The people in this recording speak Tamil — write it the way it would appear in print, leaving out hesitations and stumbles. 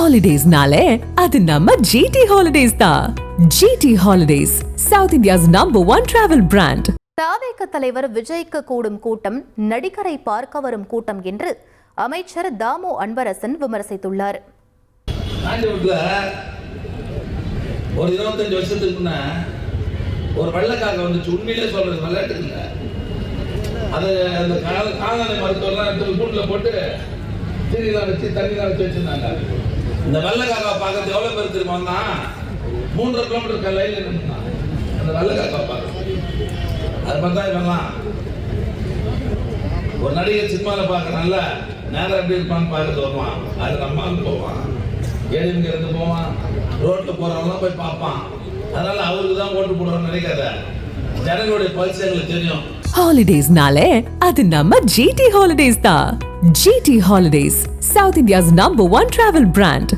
ஹாலிடேஸ்னாலே அது நம்ம ஜிடி ஹாலிடேஸ் தான். GT holidays, South India's #1 travel brand. தாவேக தலைவர் விஜய்க்கு கூடும் கூட்டம் நடிகரை பார்க்க வரும் கூட்டம் என்று அமைச்சர் தாமு அன்பரசன் விமர்சித்துள்ளார். ஒரு 25 வருஷத்துக்கு முன்ன ஒரு வெள்ளக்காக வந்துச்சு. உண்மையிலே சொல்றது விளையாட்டு இல்லை. அது அந்த கால்நடை மருத்துவம்லாம் எடுத்து கூட்டில் போட்டு தீனிலாம் வச்சு தண்ணிலாம் வச்சு வச்சிருந்தாங்க. இந்த வெள்ளக்காக்கா பார்க்கறது எவ்வளோ பேர் தெரியுமா? 3.5 கிலோமீட்டர் லைனில் நின்றுதான் அந்த வெள்ளக்காக்கா பார்க்க. அது பார்த்தா இவெல்லாம் ஒரு நடிகர் சினிமாவில் பார்க்கறனால நேரம் எப்படி இருப்பான்னு பார்க்கறது வருவான். அது நம்ம வந்து போவான், ஏழிங்க இருந்து போவான், ரோட்டில் போகிறவங்களாம் போய் பார்ப்பான். அதனால அவருக்கு தான் ஓட்டு போடுறோம்னு நினைக்காத. ஜனங்களுடைய பல்ஸ் எங்களுக்கு தெரியும். ஹாலிடேஸ்னாலே அது நம்ம ஜிடி ஹாலிடேஸ் தான். GT holidays, South India's #1 travel brand.